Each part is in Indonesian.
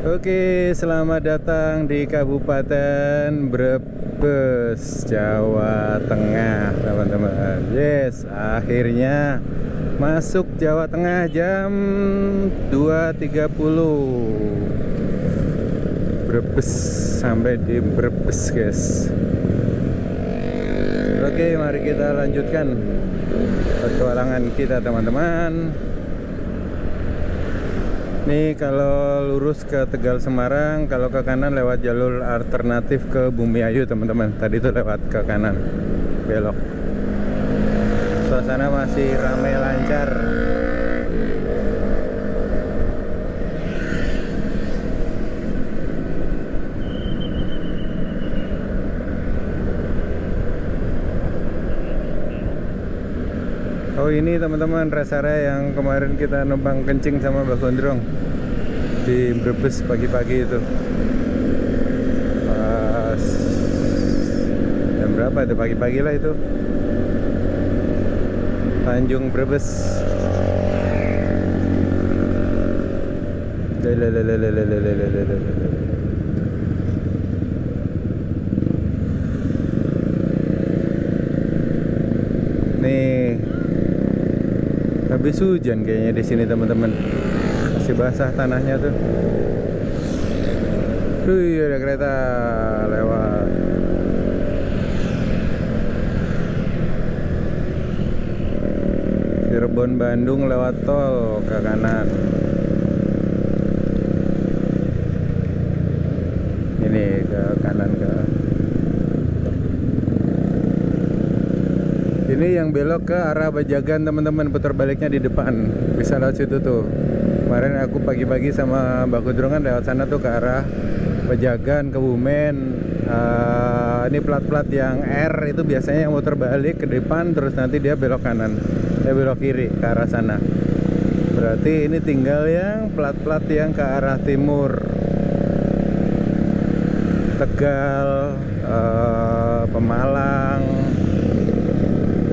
Oke, selamat datang di Kabupaten Brebes, Jawa Tengah, teman-teman. Yes, akhirnya masuk Jawa Tengah jam 2.30. Brebes, sampai di Brebes, guys. Oke, mari kita lanjutkan petualangan kita, teman-teman. Nih, kalau lurus ke Tegal Semarang, kalau ke kanan lewat jalur alternatif ke Bumi Ayu, teman-teman. Tadi itu lewat ke kanan, belok. Suasana masih ramai lancar. Oh, ini teman-teman rest area yang kemarin kita numpang kencing sama Mbak Gondrong di Brebes pagi-pagi itu. Pas jam berapa itu, pagi-pagi lah itu, Tanjung Brebes. Nih, habis hujan kayaknya di sini, teman-teman. Masih basah tanahnya tuh. Ada kereta lewat. Cirebon Bandung lewat tol ke kanan. Ini ke kanan ke. Ini yang belok ke arah Bajagan, teman-teman, putar baliknya di depan. Bisa lewat situ tuh. Kemarin aku pagi-pagi sama Mbak Kudrongan lewat sana tuh ke arah Bajagan, Kebumen. Ini plat-plat yang R itu biasanya yang muter balik ke depan, terus nanti dia belok kanan, belok kiri ke arah sana. Berarti ini tinggal yang plat-plat yang ke arah timur, Tegal, Pemalang,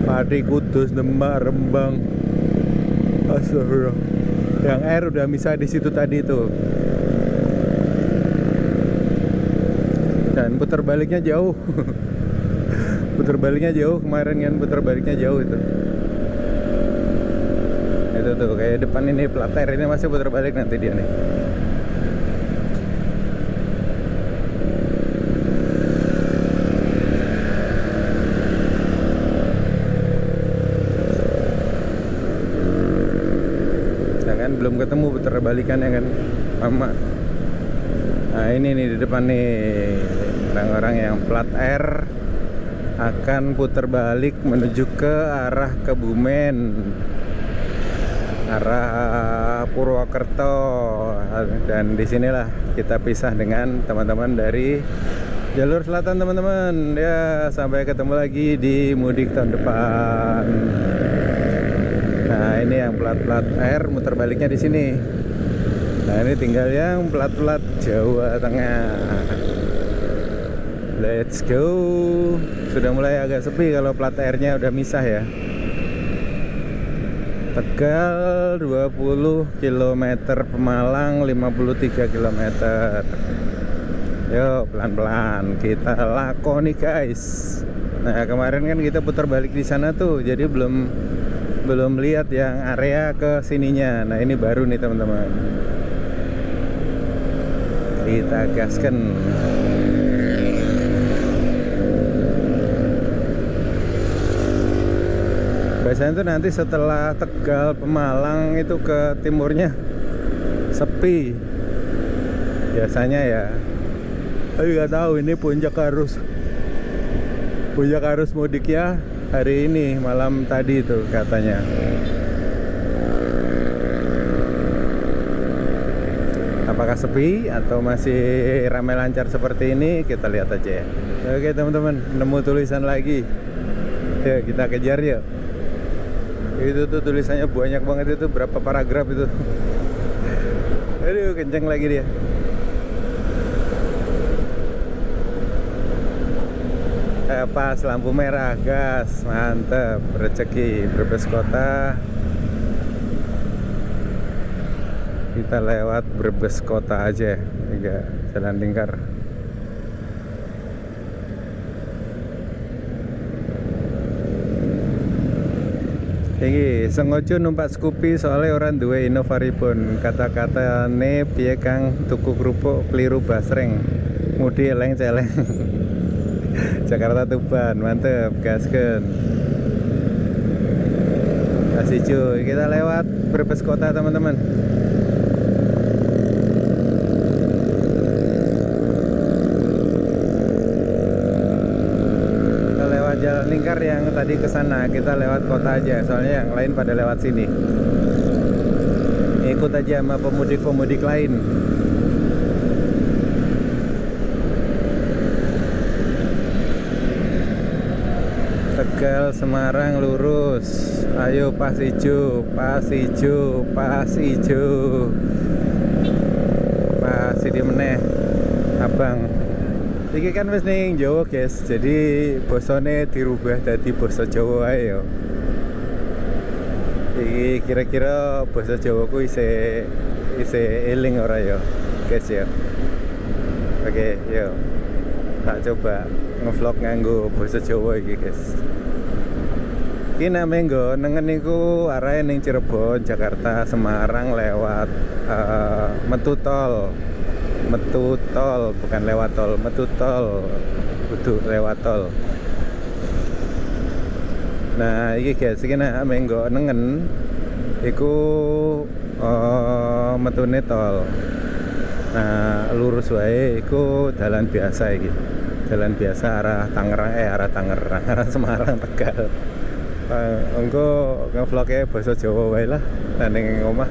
Pati, Kudus, Demak, Rembang. Astagfirullah. Yang R udah misah di situ tadi tuh. Dan putar baliknya jauh. Putar baliknya jauh kemarin kan, putar baliknya jauh itu. Itu tuh kayak depan ini plat R ini masih putar balik nanti dia nih. Belum ketemu putar balikannya kan, lama. Nah, ini nih di depan nih orang-orang yang plat R akan putar balik menuju ke arah Kebumen, arah Purwokerto. Dan disinilah kita pisah dengan teman-teman dari jalur selatan, teman-teman. Ya, sampai ketemu lagi di mudik tahun depan. Nah, ini yang plat-plat R muter baliknya di sini. Nah, ini tinggal yang plat-plat Jawa Tengah. Let's go. Sudah mulai agak sepi kalau plat R-nya udah misah ya. Tegal 20 km, Pemalang 53 km. Yuk, pelan-pelan kita lakoni, guys. Nah, kemarin kan kita putar balik di sana tuh, jadi belum lihat yang area ke sininya. Nah, ini baru nih, teman-teman. Kita gaskan. Biasanya tuh nanti setelah Tegal, Pemalang itu ke timurnya sepi biasanya ya. Tapi nggak tahu ini puncak arus mudik ya hari ini, malam tadi itu katanya. Apakah sepi atau masih ramai lancar seperti ini, kita lihat aja ya. Oke, teman-teman, nemu tulisan lagi. Yuk, kita kejar yuk. Itu tuh tulisannya banyak banget, itu berapa paragraf itu. Aduh, kenceng lagi dia. Pas lampu merah, gas, mantep, rezeki Brebes kota. Kita lewat Brebes kota aja. Tiga Jalan Lingkar. Iki sengaja numpak Scoopy soalnya orang duwe Innovaribon. Kata-katane piye Kang tuku kerupuk keliru basreng. Mudi eleng celeng. Jakarta Tuban, mantep, gaskeun. Kasih cuy, kita lewat Brebes Kota teman-teman. Jalan Lingkar yang tadi ke sana, kita lewat kota aja, soalnya yang lain pada lewat sini. Ikut aja sama pemudik-pemudik lain. Tegal Semarang lurus. Ayo pas ijo, pas ijo, pas ijo. Pas di meneh, Abang. Iki kan wis ning Jawa guys, jadi bosone dirubah dadi basa Jawa ae yo. Iki kira-kira basa Jawa ku isih eling ora yo, guys ya. Oke, yo. Tak coba ngevlog nganggo basa Jawa iki guys. Iki name nggo nengen niku arahe ning Cirebon, Jakarta, Semarang lewat metu tol, bukan lewat tol, metu tol, kudu lewat tol. Nah, iki guys, iki nek menggo nengen iku metune tol. Nah, lurus wae iku dalan biasa iki. Jalan biasa arah Tangerang, arah Semarang, Tegal. Engko ngevlognya basa Jawa wae lah ning omah.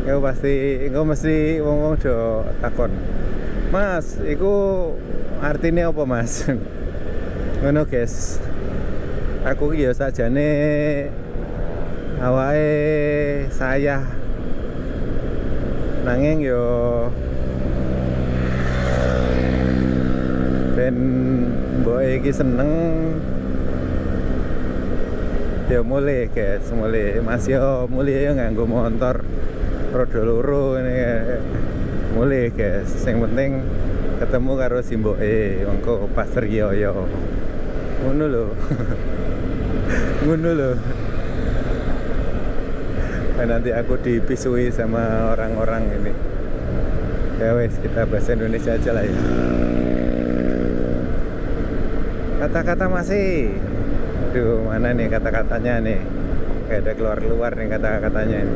Engko mesti wong-wong do takon. Mas, iku artine apa, Mas? Ngono, guys. Aku ki ya sajane awake saya. Nanging yo ben mbok iki seneng ya mulai guys, Mas yo mulai ya nganggo motor roda loro ini mulai guys. Yang penting ketemu karo si mboke engko pas riyo ngono lho. Ngono lho. Nanti aku dipisui sama orang-orang ini. Ya wes, kita bahasa Indonesia aja lah ya. Kata-kata masih. Aduh, mana nih kata-katanya nih? Kayak ada keluar-keluar nih kata-katanya ini.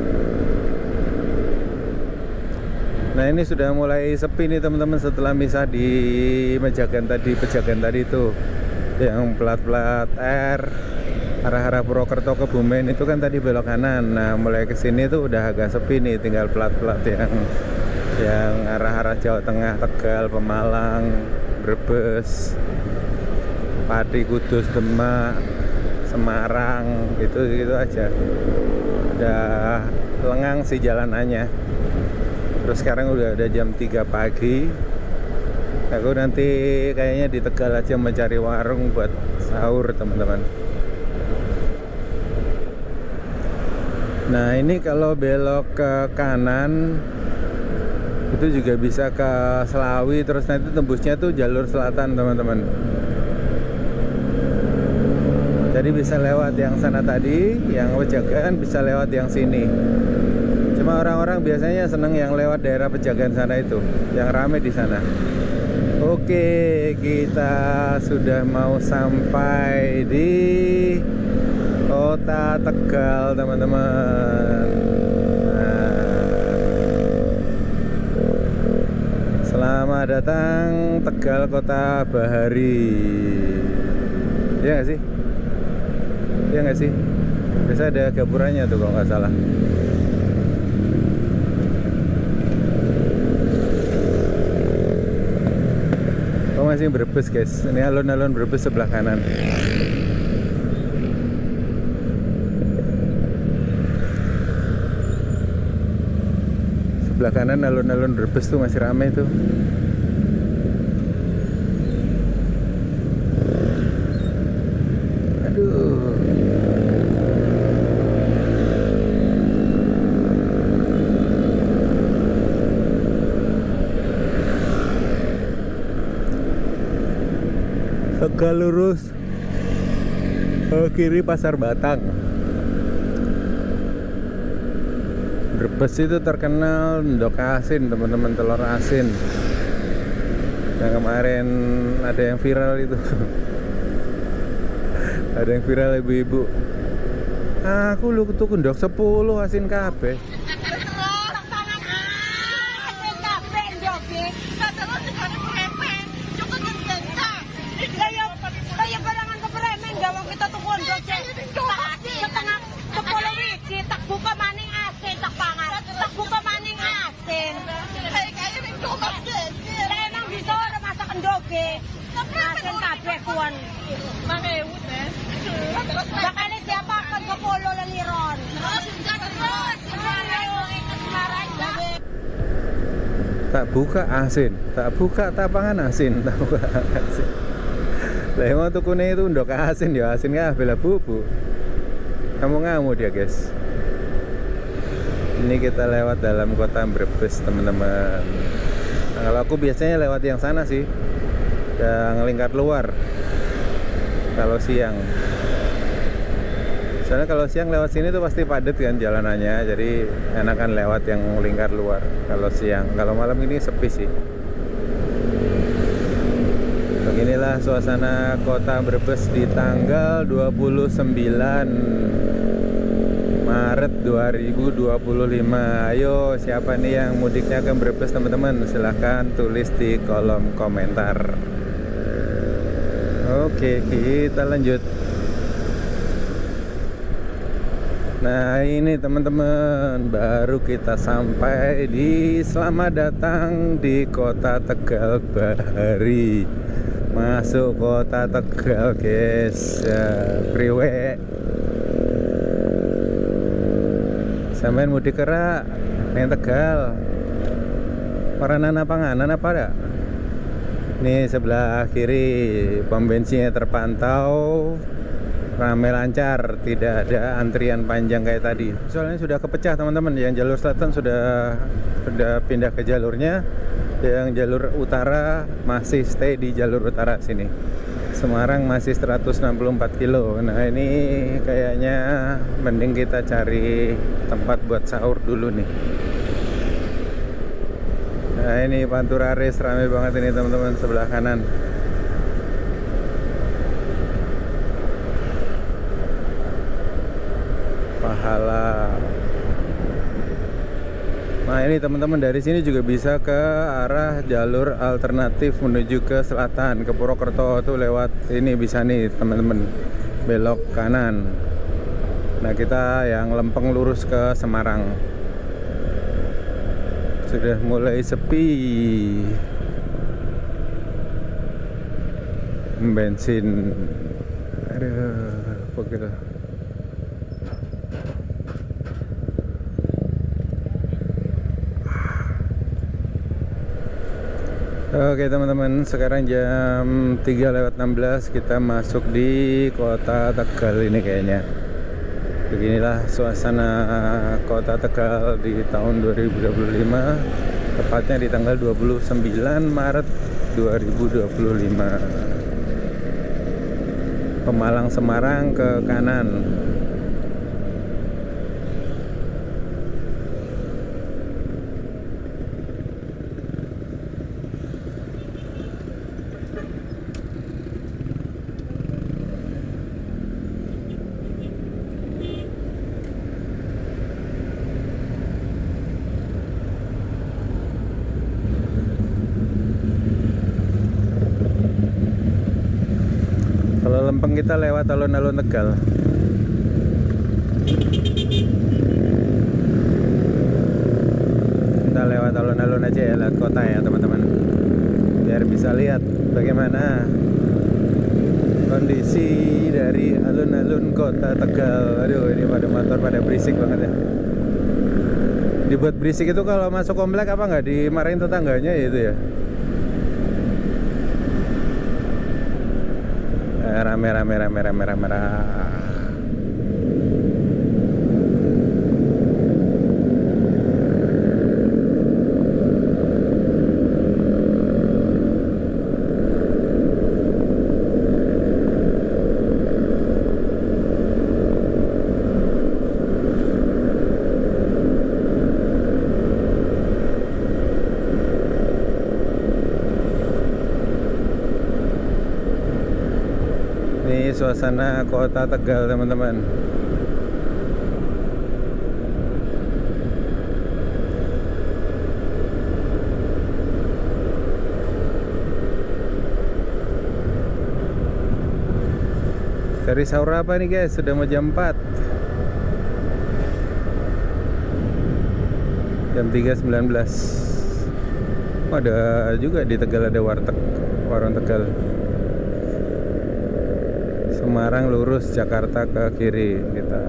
Nah, ini sudah mulai sepi nih teman-teman setelah misah di pejagan tadi itu yang plat-plat R arah-arah Purwokerto Kebumen itu kan tadi belok kanan. Nah, mulai kesini tuh udah agak sepi nih, tinggal plat-plat yang arah-arah Jawa Tengah, Tegal, Pemalang, Brebes, Pati, Kudus, Demak, Semarang, gitu aja. Udah lengang sih jalanannya. Terus sekarang udah jam 3 pagi. Aku nanti kayaknya di Tegal aja mencari warung buat sahur teman-teman. Nah, ini kalau belok ke kanan itu juga bisa ke Selawi, terus nanti tembusnya tuh jalur selatan teman-teman. Jadi bisa lewat yang sana tadi, yang Pejagan, bisa lewat yang sini. Cuma orang-orang biasanya seneng yang lewat daerah Pejagan sana itu, yang rame di sana. Oke, kita sudah mau sampai di Kota Tegal, teman-teman. Selamat datang Tegal Kota Bahari. Iya nggak sih? Iya nggak sih? Biasa ada gapurannya tuh kalau nggak salah. Oh, masih Brebes guys. Ini alun-alun Brebes sebelah kanan. Sebelah kanan alun-alun Brebes tuh masih ramai tuh. Aduh. Tegal lurus ke kiri Pasar Batang. Brebes itu terkenal ndok asin, teman-teman, telur asin. Yang kemarin ada yang viral itu. Ada yang viral ibu-ibu. Aku lu tuku ndok 10 asin kabeh. Asin kabeh kuon. Mangewut bakale siapa akan ke Polo Laliron. Tak buka asin, tak buka tapangan asin, tak buka asin. Lah emang tukune itu ndok asin ya, asin kabeh lah bubuk. Kamu dia, guys. Ini kita lewat dalam kota Brebes, teman-teman. Nah, kalau aku biasanya lewat yang sana sih, yang lingkar luar. Kalau siang, soalnya kalau siang lewat sini tuh pasti padat kan jalanannya, jadi enakan lewat yang lingkar luar kalau siang. Kalau malam ini sepi sih. Beginilah suasana kota Brebes di tanggal 29 Maret 2025. Ayo, siapa nih yang mudiknya ke Brebes, teman-teman? Silahkan tulis di kolom komentar. Oke, kita lanjut. Nah, ini teman-teman, baru kita sampai di Selamat Datang di Kota Tegal Bahari. Masuk Kota Tegal, guys. Priwe. Sampeyan mudik kera neng Tegal. Paranan panganan apa ada? Nih sebelah kiri pom bensinnya terpantau ramai lancar, tidak ada antrian panjang kayak tadi. Soalnya sudah kepecah, teman-teman. Yang jalur selatan sudah pindah ke jalurnya, yang jalur utara masih stay di jalur utara sini. Semarang masih 164 kilo. Nah, ini kayaknya mending kita cari tempat buat sahur dulu nih. Nah, ini Pantura Race ramai banget ini, teman-teman, sebelah kanan. Pahala. Nah, ini teman-teman, dari sini juga bisa ke arah jalur alternatif menuju ke selatan, ke Purwokerto tuh lewat ini bisa nih, teman-teman. Belok kanan. Nah, kita yang lempeng lurus ke Semarang. Sudah mulai sepi bensin. Aduh, begitu. Oke, teman-teman, sekarang jam 3:16 kita masuk di Kota Tegal ini kayaknya. Beginilah suasana Kota Tegal di tahun 2025, tepatnya di tanggal 29 Maret 2025. Pemalang Semarang ke kanan. Kalau lempeng kita lewat alun-alun Tegal. Kita lewat alun-alun aja ya, lewat kota ya, teman-teman. Biar bisa lihat bagaimana kondisi dari alun-alun Kota Tegal. Aduh, ini pada motor pada berisik banget ya. Dibuat berisik itu kalau masuk komplek apa nggak dimarahin tetangganya ya itu ya. Rame. Ini suasana kota Tegal teman-teman. Cari sahur apa nih guys? Sudah mau jam 4. Jam 3.19. Oh, ada juga di Tegal, ada warung Tegal. Semarang lurus, Jakarta ke kiri kita.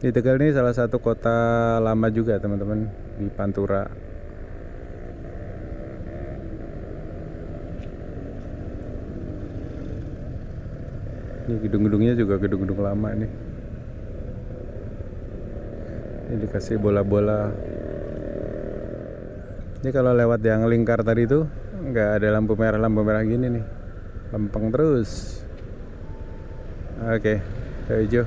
Di Tegal ini salah satu kota lama juga teman-teman, di Pantura. Ini gedung-gedungnya juga gedung-gedung lama nih. Ini dikasih bola-bola. Ini kalau lewat yang lingkar tadi tuh nggak ada lampu merah gini nih, lempeng terus. Oke, hijau.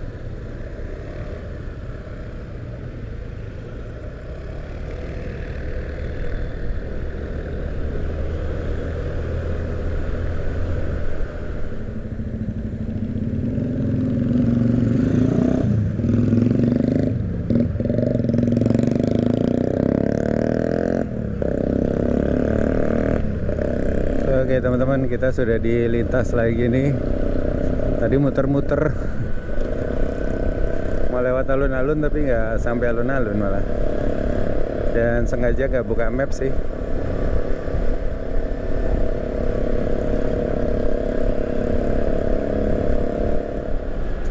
Oke teman-teman, kita sudah di lintas lagi nih. Tadi muter-muter mau lewat alun-alun tapi nggak sampai alun-alun malah. Dan sengaja nggak buka map sih.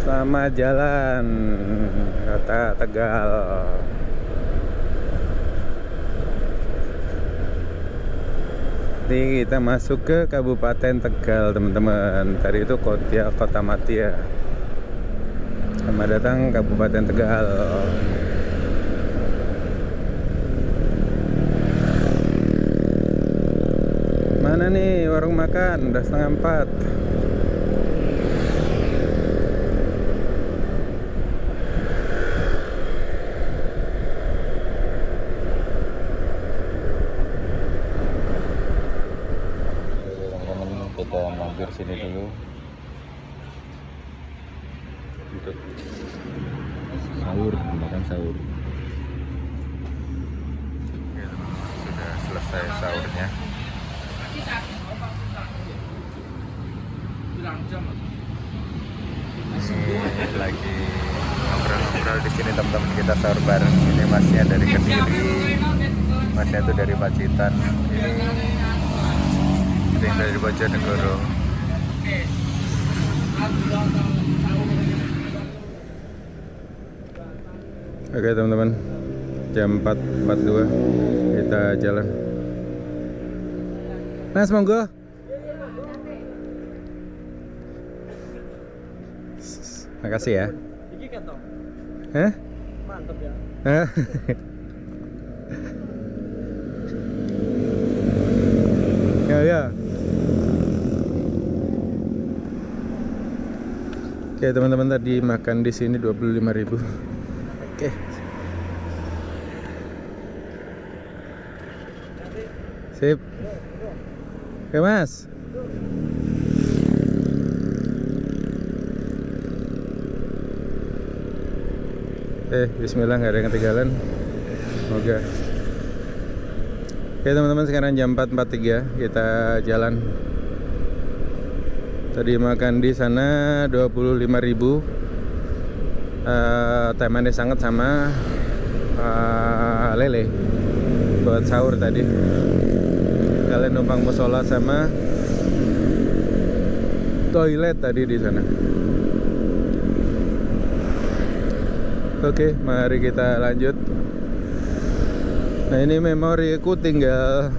Selamat jalan kota Tegal. Ini kita masuk ke Kabupaten Tegal teman-teman. Tadi itu Kota Matia. Selamat datang Kabupaten Tegal. Mana nih warung makan? Udah 3:30. Kita mampir sini dulu untuk sahur, makan sahur. Sudah selesai sahurnya. Ini lagi ngobrol-ngobrol di sini teman-teman, kita sahur bareng. Ini masnya dari Kediri, masnya itu dari Pacitan. Ini yang dari Bojonegoro. Oke teman-teman, jam 4.42 kita jalan. Mas monggo. Makasih ya. Hah? Mantap ya. Ya. Oke teman-teman, tadi makan di sini 25.000. Oke. Sip. Oke mas. Bismillah, nggak ada yang ketinggalan. Semoga. Oke teman-teman, sekarang jam 4.43 kita jalan. Tadi makan di sana 25.000. Teh manis sangat sama lele buat sahur tadi. Kalian numpang musola sama toilet tadi di sana. Oke, mari kita lanjut. Nah ini memoriku tinggal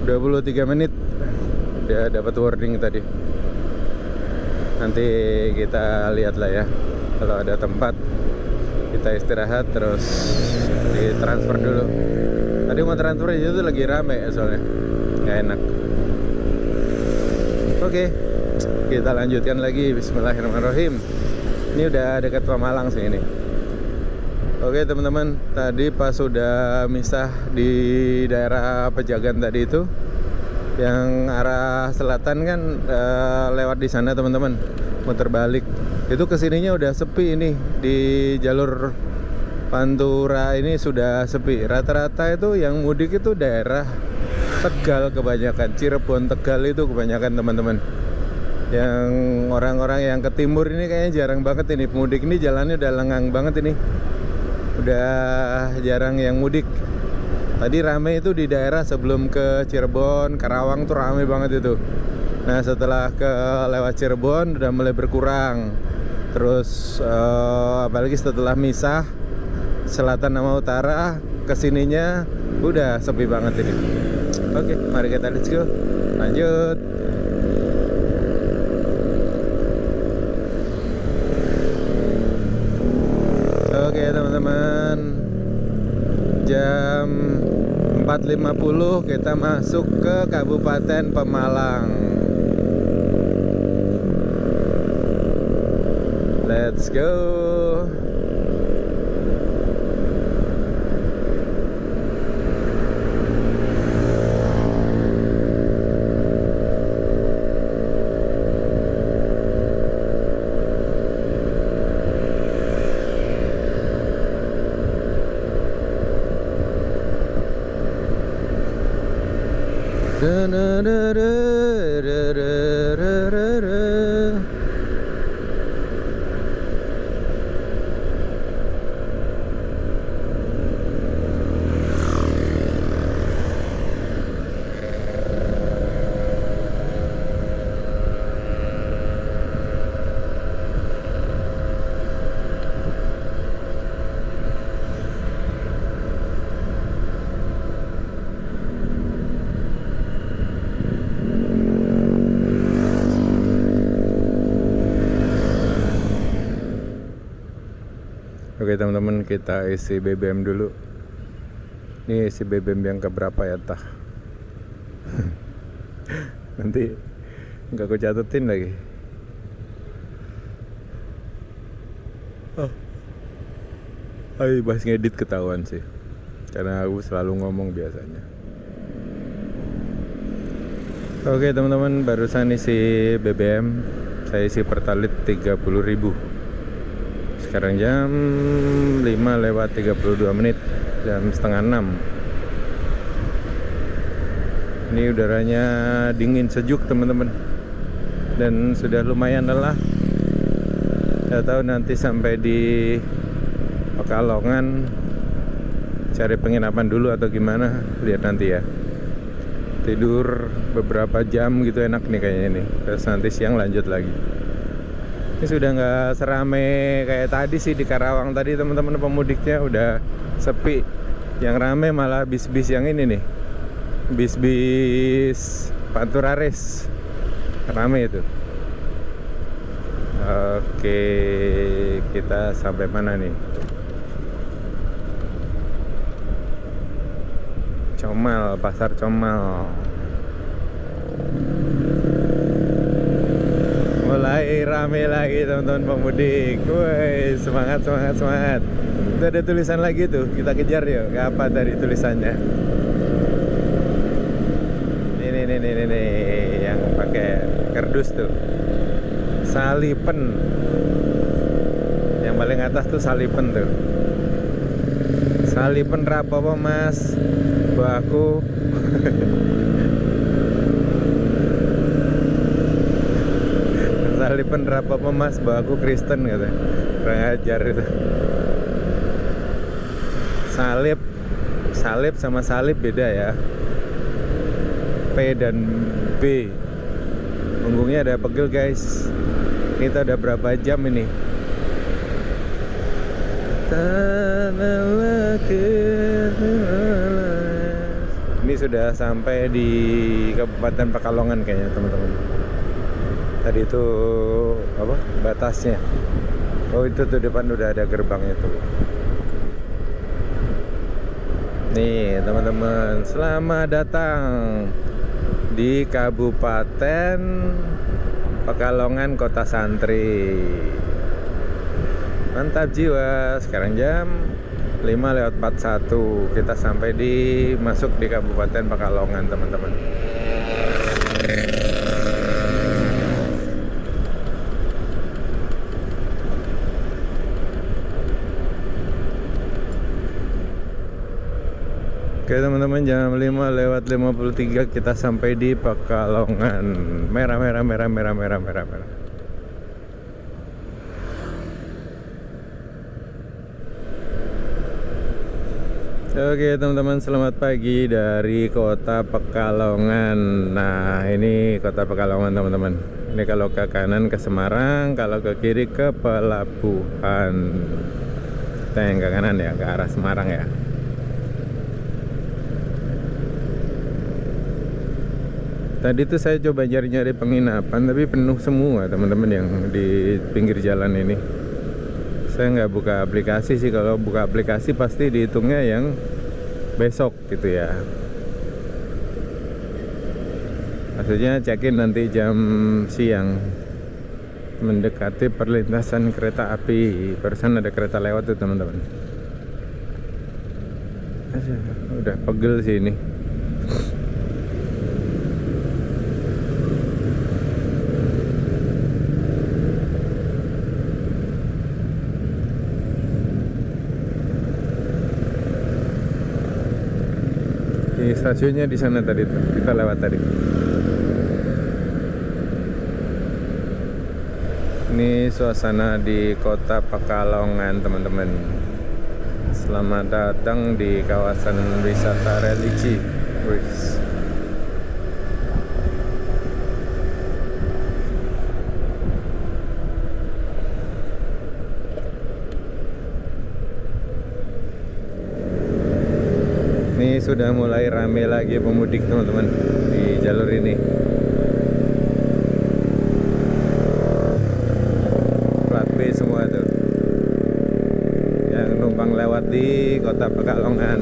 23 menit. Udah dapat warning tadi. Nanti kita lihat lah ya. Kalau ada tempat kita istirahat, terus ditransfer dulu. Tadi mau transfer itu lagi rame soalnya, nggak enak. Oke, kita lanjutkan lagi. Bismillahirrahmanirrahim. Ini udah dekat Pemalang sih ini. Oke teman-teman, tadi pas sudah misah di daerah Pejagan tadi itu, yang arah selatan kan lewat di sana teman-teman, muter balik. Itu kesininya udah sepi ini, di jalur Pantura ini sudah sepi. Rata-rata itu yang mudik itu daerah Tegal kebanyakan, Cirebon, Tegal itu kebanyakan teman-teman. Yang orang-orang yang ke timur ini kayaknya jarang banget ini mudik, ini jalannya udah lengang banget ini. Udah jarang yang mudik. Tadi rame itu di daerah sebelum ke Cirebon, Karawang tuh rame banget itu. Nah setelah ke lewat Cirebon udah mulai berkurang. Terus apalagi setelah misah selatan sama utara, kesininya udah sepi banget ini. Oke, mari kita let's go. Lanjut. Oke teman-teman, jam 4.50 kita masuk ke Kabupaten Pemalang. Let's go. Oke teman-teman, kita isi BBM dulu. Ini isi BBM yang keberapa ya tah? Nanti nggak aku catetin lagi. Ayo bahas ngedit ketahuan sih, karena aku selalu ngomong biasanya. Oke teman-teman, barusan isi BBM, saya isi Pertalite 30.000. Sekarang jam 5:32, jam setengah 6. Ini udaranya dingin sejuk teman-teman, dan sudah lumayan lelah. Saya tahu nanti sampai di Pekalongan cari penginapan dulu atau gimana, lihat nanti ya. Tidur beberapa jam gitu enak nih kayaknya nih. Terus nanti siang lanjut lagi. Ini sudah nggak serame kayak tadi sih di Karawang tadi teman-teman, pemudiknya udah sepi. Yang rame malah bis-bis yang ini nih, bis-bis Pantura Race, rame itu. Oke, kita sampai mana nih? Comal, Pasar Comal. Mulai rame lagi teman-teman pemudik. Woi, semangat semangat semangat. Itu ada tulisan lagi tuh, kita kejar yuk. Apa tadi tulisannya? Ini yang pakai kardus tuh. Salipen. Yang paling atas tuh Salipen tuh. Salipen rapopo Mas? Baku. Salipen rapopo Mas? Baku Kristen katanya. Kurang ajar itu. Salib sama salib beda ya. P dan B. Punggungnya ada pegel guys. Kita udah berapa jam ini? Ini sudah sampai di Kabupaten Pekalongan kayaknya teman-teman. Tadi itu apa? Batasnya. Oh itu tuh depan udah ada gerbangnya tuh. Nih teman-teman, selamat datang di Kabupaten Pekalongan, Kota Santri. Mantap jiwa. Sekarang jam 5:41 kita sampai masuk di Kabupaten Pekalongan, teman-teman. Oke teman-teman, jam 5:53 kita sampai di Pekalongan. Merah. Oke teman-teman, selamat pagi dari kota Pekalongan. Nah, ini kota Pekalongan teman-teman. Ini kalau ke kanan ke Semarang, kalau ke kiri ke Pelabuhan. Kita yang ke kanan ya, ke arah Semarang ya. Tadi tuh saya coba nyari-nyari penginapan, tapi penuh semua teman-teman yang di pinggir jalan ini. Saya nggak buka aplikasi sih. Kalau buka aplikasi pasti dihitungnya yang besok gitu ya. Maksudnya check-in nanti jam siang, mendekati perlintasan kereta api. Barusan ada kereta lewat tuh teman-teman. Udah pegel sih ini. Stasiunnya di sana tadi, kita lewat tadi. Ini suasana di kota Pekalongan teman-teman. Selamat datang di kawasan wisata religi. Ini sudah mulai rame lagi pemudik teman-teman di jalur ini. Plat B semua tuh yang numpang lewat di kota Pekalongan.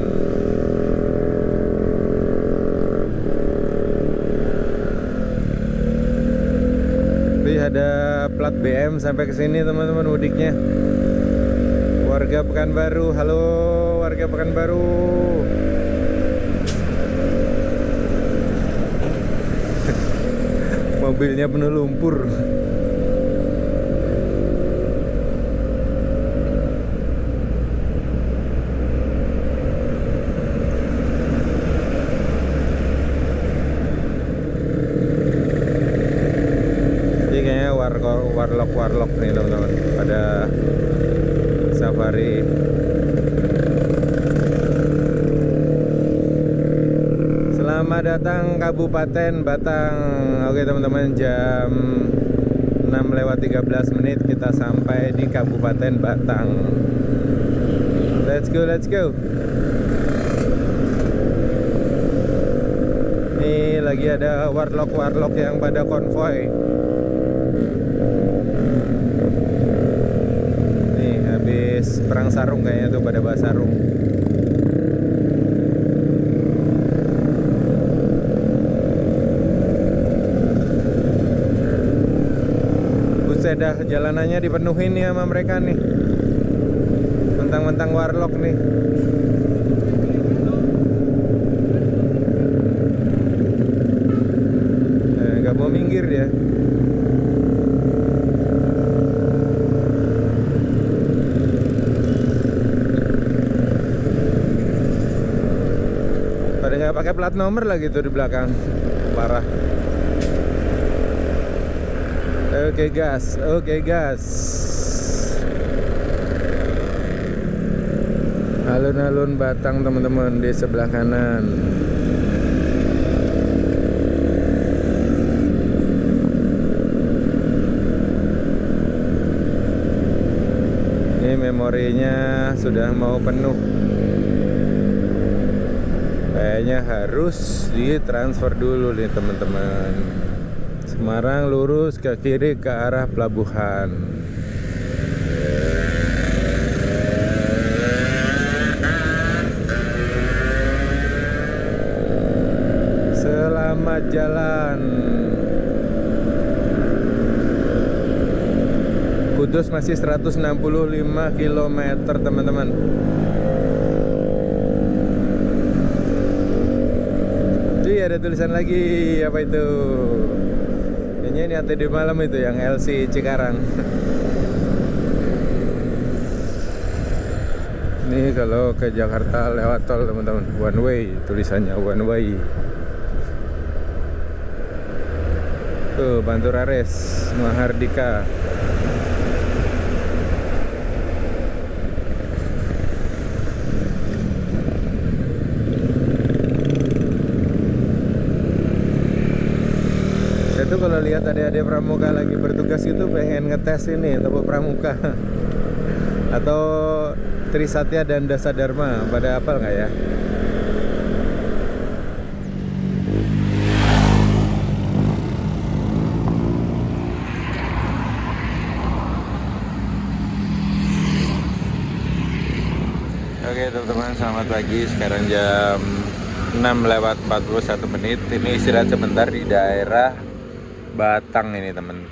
Tapi ada plat BM sampai ke sini teman-teman mudiknya. Warga Pekanbaru, halo warga Pekanbaru. Mobilnya penuh lumpur. Jadi kayaknya warlock nih teman-teman, pada safari. Selamat datang Kabupaten Batang. Oke teman-teman, jam 6:13 kita sampai di Kabupaten Batang. Let's go. Ini lagi ada warlock yang pada konvoy. Nih habis perang sarung kayaknya tuh, pada bawa sarung. Dah jalanannya dipenuhin nih sama mereka nih, mentang-mentang warlock nih. Gak mau minggir dia. Pada nggak pakai plat nomor lagi tuh di belakang, parah. Oke gas. Alun-alun Batang teman-teman di sebelah kanan. Ini memorinya sudah mau penuh. Kayaknya harus ditransfer dulu nih teman-teman. Semarang lurus ke kiri ke arah pelabuhan. Selamat jalan. Kudus masih 165 km teman-teman. ada tulisan lagi. Apa itu? Kayaknya ini ATD malam itu yang LC Cikarang. Ini kalau ke Jakarta lewat tol teman-teman, one way tulisannya, one way. Tuh Banturares, Mahardika. Saya tuh kalau lihat adik-adik pramuka lagi bertugas itu pengen ngetes ini tepuk pramuka atau Trisatya dan Dasadharma, pada hafal nggak ya? Oke teman-teman, selamat pagi. Sekarang jam 6:41. Ini istirahat sebentar di daerah Batang ini teman.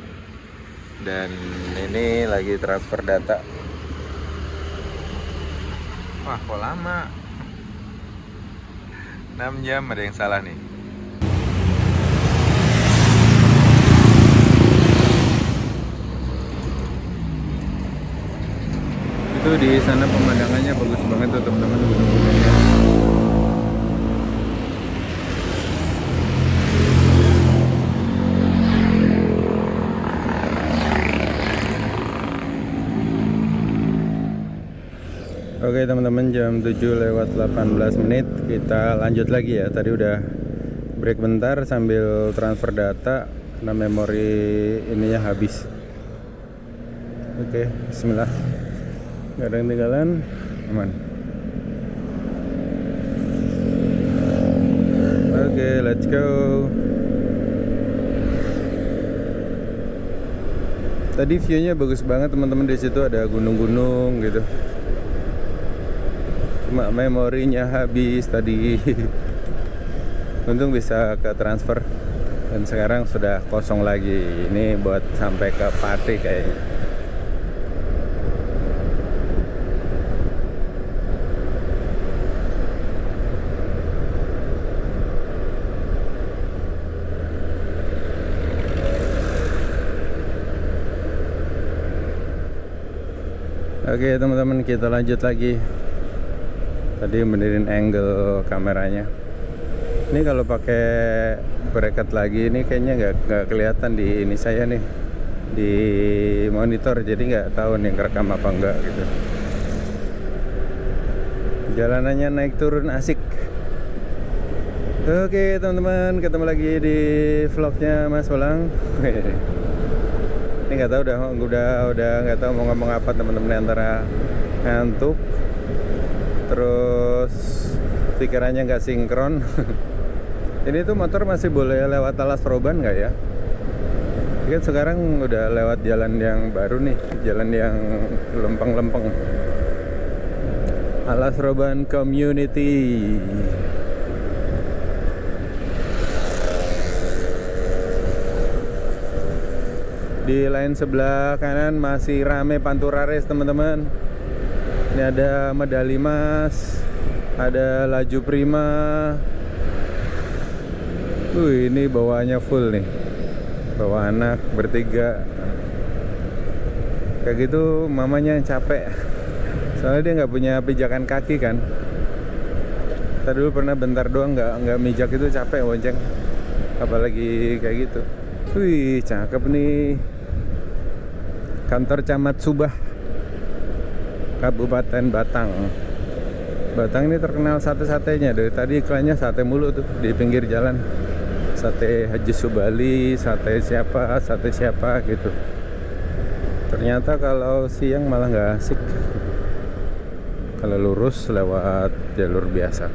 Dan ini lagi transfer data. Wah kok lama, 6 jam, ada yang salah nih. Itu di sana pemandangannya bagus banget tuh teman-teman, gunung-gunungnya. Oke teman-teman, jam 7:18. Kita lanjut lagi ya. Tadi udah break bentar sambil transfer data karena memori ininya habis. Oke, bismillah. Gak ada yang tinggalan, aman. Oke, let's go. Tadi view-nya bagus banget teman-teman, di situ ada gunung-gunung gitu. Cuma memorinya habis tadi. Untung bisa ke transfer. Dan sekarang sudah kosong lagi. Ini buat sampai ke Pati kayaknya. Oke teman-teman, kita lanjut lagi. Tadi benerin angle kameranya. Ini kalau pakai bracket lagi ini kayaknya nggak kelihatan di ini saya nih, di monitor, jadi nggak tahu nih ngerekam apa enggak gitu. Jalanannya naik turun asik. Oke teman-teman, ketemu lagi di vlognya Mas Bolang. Ini nggak tahu udah nggak tahu mau ngomong apa teman-teman, antara ngantuk terus pikirannya nggak sinkron. Ini tuh motor masih boleh lewat Alas Roban nggak ya? Ini kan sekarang udah lewat jalan yang baru nih, jalan yang lempeng-lempeng, Alas Roban Community. Di lain sebelah kanan masih rame Panturares teman-teman. Ini ada medali emas, ada laju prima. Ini bawaannya full nih, bawa anak bertiga. Kayak gitu mamanya yang capek, soalnya dia nggak punya pijakan kaki kan. Tadi dulu pernah bentar doang nggak mijak, itu capek bonceng, apalagi kayak gitu. Wih cakep nih. Kantor Camat Subah, Kabupaten Batang. Batang ini terkenal sate-satenya. Dari tadi iklannya sate mulu tuh di pinggir jalan. Sate Haji Subali, sate siapa gitu. Ternyata kalau siang malah nggak asik. Kalau lurus lewat jalur biasa.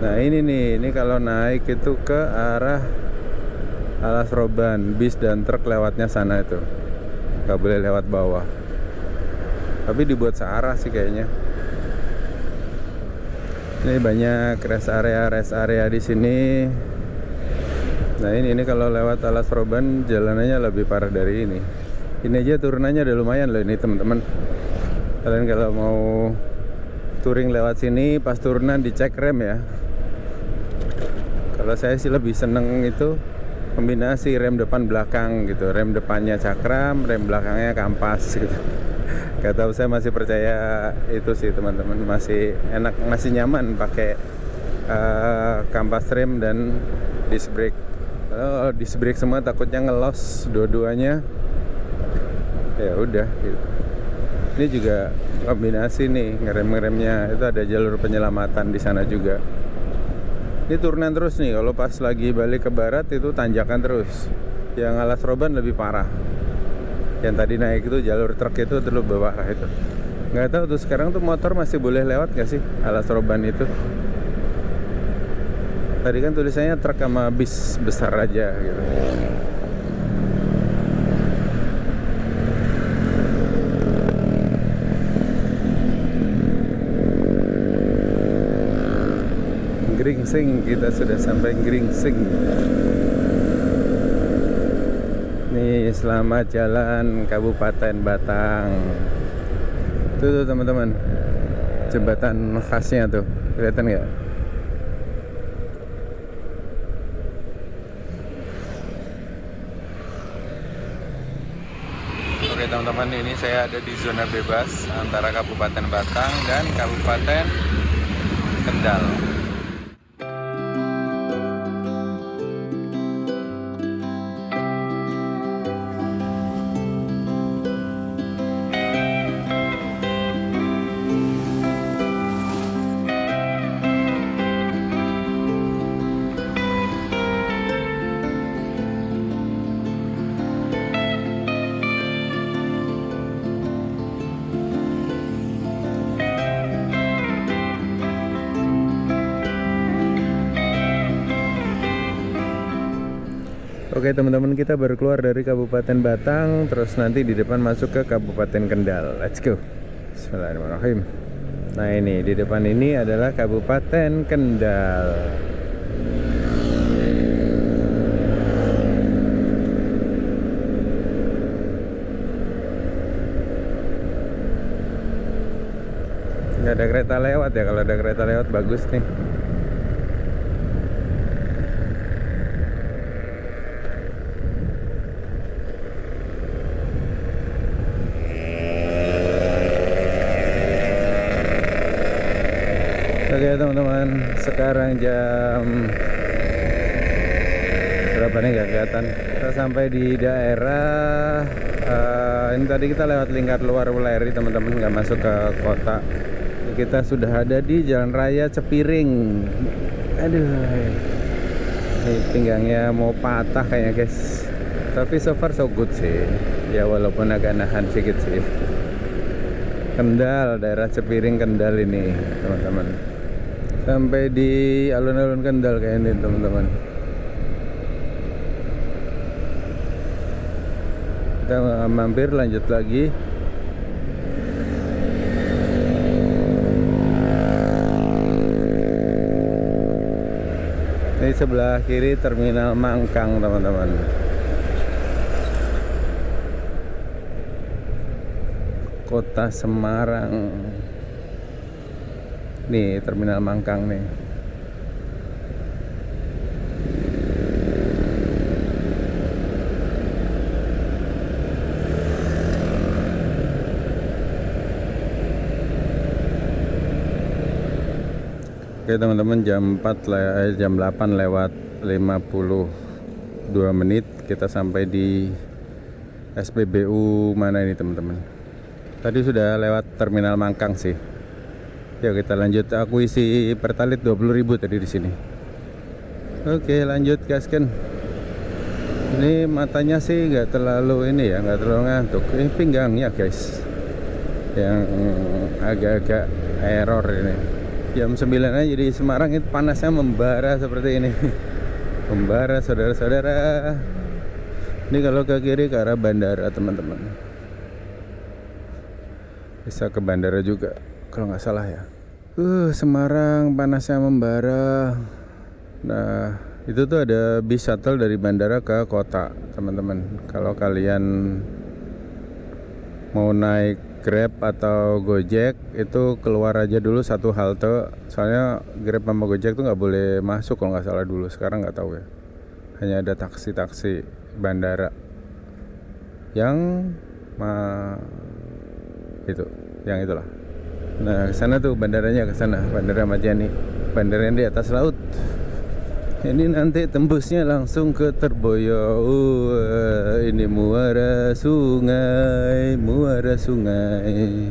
Nah ini kalau naik itu ke arah Alas Roban, bis dan truk lewatnya sana itu. Gak boleh lewat bawah. Tapi dibuat searah sih kayaknya. Ini banyak rest area di sini. Nah ini kalau lewat Alas Roban jalanannya lebih parah dari ini. Ini aja turunannya udah lumayan loh ini teman-teman. Kalian kalau mau touring lewat sini, pas turunan dicek rem ya. Kalau saya sih lebih seneng itu kombinasi rem depan belakang gitu. Rem depannya cakram, rem belakangnya kampas gitu. Gak tahu, saya masih percaya itu sih teman-teman. Masih enak, masih nyaman pakai kampas rem dan disc brake. Kalau disc brake semua takutnya ngelos dua-duanya. Ya udah gitu. Ini juga kombinasi nih, ngerem-ngeremnya itu ada jalur penyelamatan di sana juga. Ini turunan terus nih, kalau pas lagi balik ke barat itu tanjakan terus. Yang Alas Roban lebih parah. Yang tadi naik itu jalur truk itu terlalu parah itu. Nggak tahu tuh sekarang tuh motor masih boleh lewat nggak sih Alas Roban itu? Tadi kan tulisannya truk sama bis besar aja gitu. Gringsing, kita sudah sampai Gringsing. Nih, selamat jalan Kabupaten Batang. Tuh teman-teman, jembatan khasnya tuh, kelihatan nggak? Oke teman-teman, ini saya ada di zona bebas antara Kabupaten Batang dan Kabupaten Kendal. Oke teman-teman, kita baru keluar dari Kabupaten Batang, terus nanti di depan masuk ke Kabupaten Kendal. Let's go. Bismillahirrahmanirrahim. Nah ini di depan ini adalah Kabupaten Kendal. Nggak ada kereta lewat ya, kalau ada kereta lewat bagus nih. Oke teman-teman, sekarang jam berapa nih gak kelihatan. Kita sampai di daerah ini tadi kita lewat lingkar luar Wuleri teman-teman, nggak masuk ke kota. Kita sudah ada di Jalan Raya Cepiring. Aduh, ini pinggangnya mau patah kayaknya guys. Tapi so far so good sih. Ya walaupun agak nahan sedikit sih. Kendal, daerah Cepiring Kendal ini teman-teman. Sampai di alun-alun Kendal kayak ini teman-teman. Kita mampir lanjut lagi. Ini sebelah kiri Terminal Mangkang teman-teman. Kota Semarang. Nih Terminal Mangkang nih. Oke teman-teman, jam 8 lewat 52 menit kita sampai di SPBU mana ini teman-teman. Tadi sudah lewat Terminal Mangkang sih. Yuk kita lanjut, aku isi Pertalite 20.000 tadi di sini. Oke lanjut gaskan. Ini matanya sih nggak terlalu ini ya, nggak terlalu ngantuk. Ini pinggangnya guys, yang agak-agak error ini. Jam 9 aja di Semarang itu panasnya membara seperti ini. Membara saudara-saudara. Ini kalau ke kiri ke arah bandara teman-teman. Bisa ke bandara juga kalau nggak salah ya. Semarang panasnya membara. Nah itu tuh ada bis shuttle dari bandara ke kota teman-teman. Kalau kalian mau naik Grab atau Gojek itu keluar aja dulu satu halte, soalnya Grab sama Gojek tuh nggak boleh masuk kalau nggak salah dulu, sekarang nggak tahu ya. Hanya ada taksi-taksi bandara yang itu, yang itulah. Nah kesana tuh bandaranya, kesana Bandara Ahmad Yani, bandara yang di atas laut. Ini nanti tembusnya langsung ke Terboyo. Ini muara sungai, muara sungai.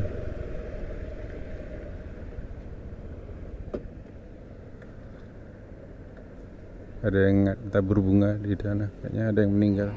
Ada yang tabur bunga di sana, kayaknya ada yang meninggal.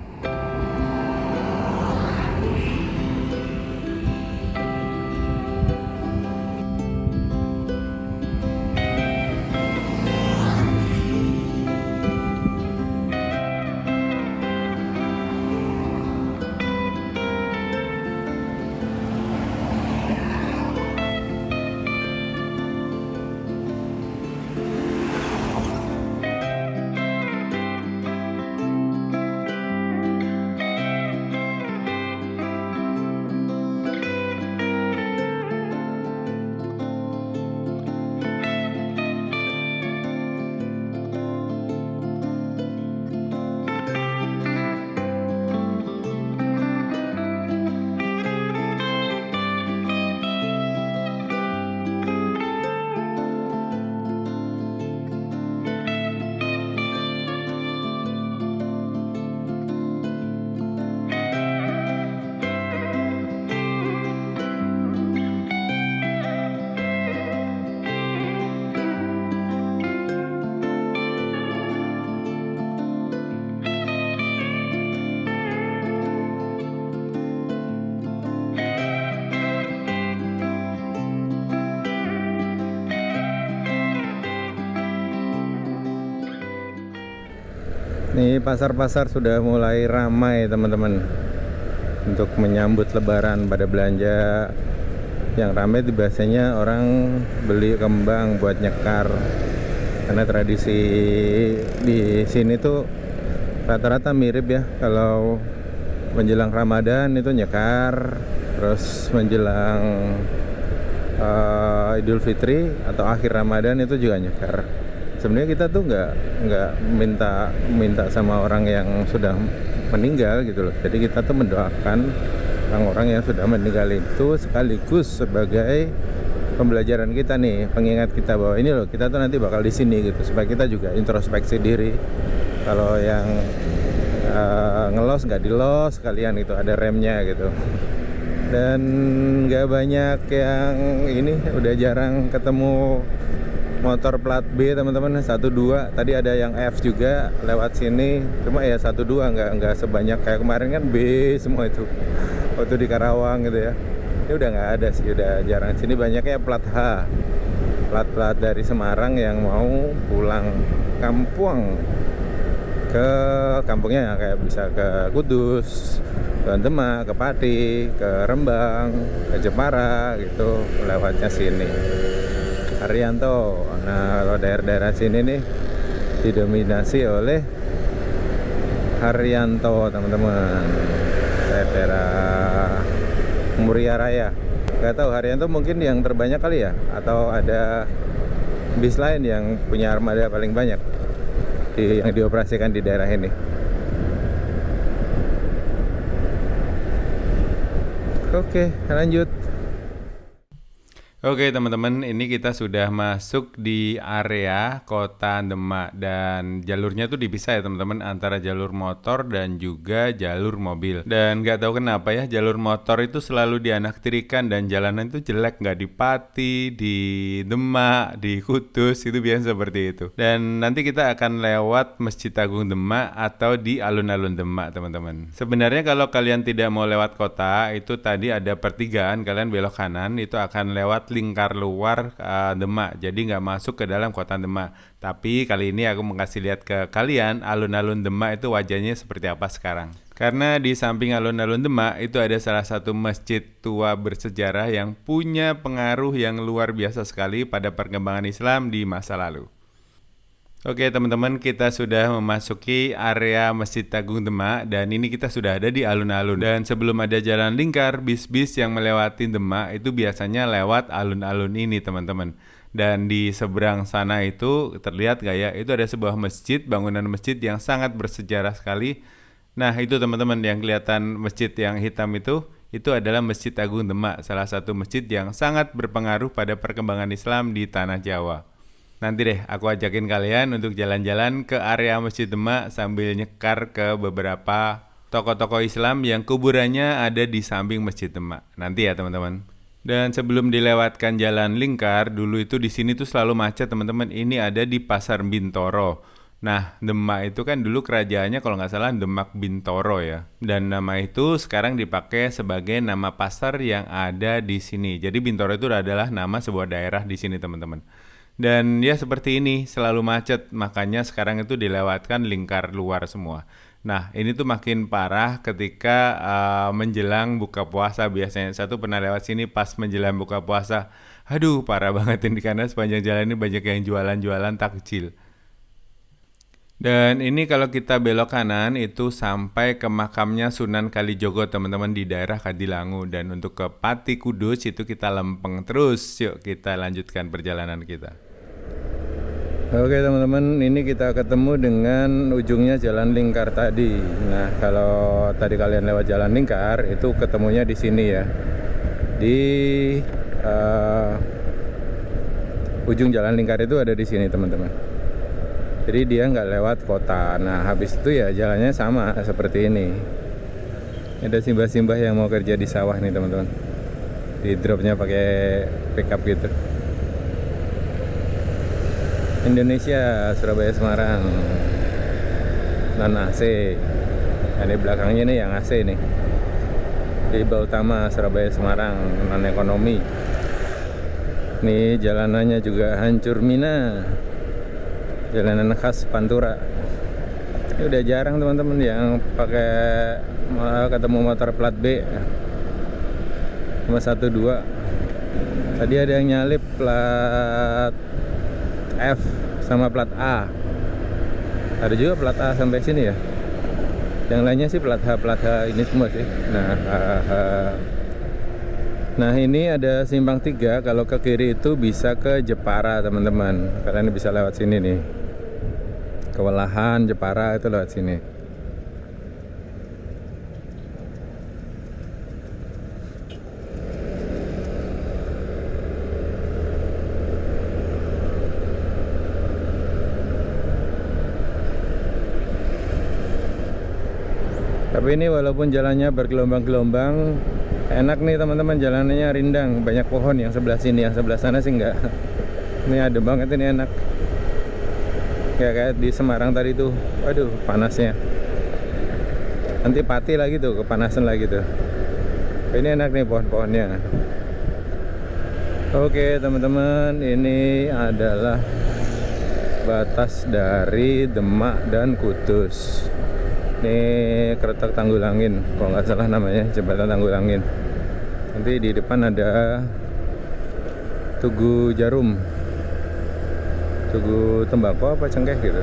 Nih pasar-pasar sudah mulai ramai teman-teman untuk menyambut Lebaran pada belanja. Yang ramai itu biasanya orang beli kembang buat nyekar, karena tradisi di sini tuh rata-rata mirip ya. Kalau menjelang Ramadan itu nyekar, terus menjelang Idul Fitri atau akhir Ramadan itu juga nyekar. Sebenarnya kita tuh nggak minta sama orang yang sudah meninggal gitu loh. Jadi kita tuh mendoakan orang-orang yang sudah meninggal itu sekaligus sebagai pembelajaran kita nih, pengingat kita bahwa ini loh kita tuh nanti bakal di sini gitu, supaya kita juga introspeksi diri. Kalau yang ngelos nggak dilos sekalian gitu, ada remnya gitu. Dan nggak banyak yang ini, udah jarang ketemu motor plat B teman-teman, 12. Tadi ada yang F juga lewat sini, cuma ya 12, nggak sebanyak kayak kemarin kan B semua itu waktu di Karawang gitu ya. Ini udah nggak ada sih, udah jarang. Sini banyaknya plat H, plat dari Semarang yang mau pulang kampung, ke kampungnya kayak bisa ke Kudus, ke Demak, ke Pati, ke Rembang, ke Jepara gitu, lewatnya sini. Haryanto. Nah, kalau daerah-daerah sini nih didominasi oleh Haryanto, teman-teman. Daerah Muria Raya. Gak tahu Haryanto mungkin yang terbanyak kali ya, atau ada bis lain yang punya armada paling banyak yang dioperasikan di daerah ini. Oke, lanjut. Oke teman-teman, ini kita sudah masuk di area kota Demak, dan jalurnya tuh dipisah ya teman-teman, antara jalur motor dan juga jalur mobil. Dan nggak tahu kenapa ya, jalur motor itu selalu dianaktirikan dan jalanan itu jelek, nggak di Pati, di Demak, di Kudus, itu biasa seperti itu. Dan nanti kita akan lewat Masjid Agung Demak atau di alun-alun Demak teman-teman. Sebenarnya kalau kalian tidak mau lewat kota, itu tadi ada pertigaan, kalian belok kanan, itu akan lewat lingkar luar Demak, jadi nggak masuk ke dalam kota Demak. Tapi kali ini aku mau kasih lihat ke kalian alun-alun Demak itu wajahnya seperti apa sekarang. Karena di samping alun-alun Demak itu ada salah satu masjid tua bersejarah yang punya pengaruh yang luar biasa sekali pada perkembangan Islam di masa lalu. Oke teman-teman, kita sudah memasuki area Masjid Agung Demak dan ini kita sudah ada di alun-alun. Dan sebelum ada jalan lingkar, bis-bis yang melewati Demak itu biasanya lewat alun-alun ini teman-teman. Dan di seberang sana itu terlihat gak ya, itu ada sebuah masjid, bangunan masjid yang sangat bersejarah sekali. Nah itu teman-teman yang kelihatan masjid yang hitam itu adalah Masjid Agung Demak, salah satu masjid yang sangat berpengaruh pada perkembangan Islam di Tanah Jawa. Nanti deh aku ajakin kalian untuk jalan-jalan ke area Masjid Demak sambil nyekar ke beberapa tokoh-tokoh Islam yang kuburannya ada di samping Masjid Demak. Nanti ya teman-teman. Dan sebelum dilewatkan jalan lingkar, dulu itu di sini tuh selalu macet teman-teman. Ini ada di Pasar Bintoro. Nah, Demak itu kan dulu kerajaannya kalau nggak salah Demak Bintoro ya. Dan nama itu sekarang dipakai sebagai nama pasar yang ada di sini. Jadi Bintoro itu adalah nama sebuah daerah di sini teman-teman. Dan ya seperti ini, selalu macet, makanya sekarang itu dilewatkan lingkar luar semua. Nah ini tuh makin parah ketika menjelang buka puasa biasanya. Satu pernah lewat sini pas menjelang buka puasa. Aduh parah banget ini karena sepanjang jalan ini banyak yang jualan-jualan takjil. Dan ini kalau kita belok kanan itu sampai ke makamnya Sunan Kalijogo teman-teman di daerah Kadilangu. Dan untuk ke Pati Kudus itu kita lempeng terus. Yuk kita lanjutkan perjalanan kita. Oke teman-teman, ini kita ketemu dengan ujungnya jalan lingkar tadi. Nah kalau tadi kalian lewat jalan lingkar itu ketemunya di sini ya, di ujung jalan lingkar itu ada di sini teman-teman. Jadi dia nggak lewat kota. Nah habis itu ya jalannya sama seperti ini. Ada simbah-simbah yang mau kerja di sawah nih teman-teman. Di dropnya pakai pickup gitu. Indonesia, Surabaya, Semarang, non AC. Nah, di belakangnya nih yang AC nih. Di bawah utama Surabaya, Semarang, non ekonomi. Nih jalanannya juga hancur mina. Jalanan khas Pantura. Ini udah jarang teman-teman yang pakai ketemu motor plat B. Cuma 1 2. Tadi ada yang nyalip plat F sama plat A. Ada juga plat A sampai sini ya. Yang lainnya sih plat H ini semua sih. Nah ini ada simpang 3. Kalau ke kiri itu bisa ke Jepara teman-teman. Kalian bisa lewat sini nih. Kewalahan Jepara itu lewat sini. Tapi ini walaupun jalannya bergelombang-gelombang, enak nih teman-teman, jalanannya rindang, banyak pohon yang sebelah sini, yang sebelah sana sih enggak. Ini adem banget, ini enak. Kayak di Semarang tadi tuh, waduh panasnya. Nanti Pati lagi tuh, kepanasan lagi tuh. Ini enak nih pohon-pohonnya. Oke teman-teman, ini adalah batas dari Demak dan Kudus. Ini Kretek Tanggulangin, kalau nggak salah namanya, jembatan Tanggulangin. Nanti di depan ada Tugu Jarum, Tugu Tembakau apa cengkeh gitu.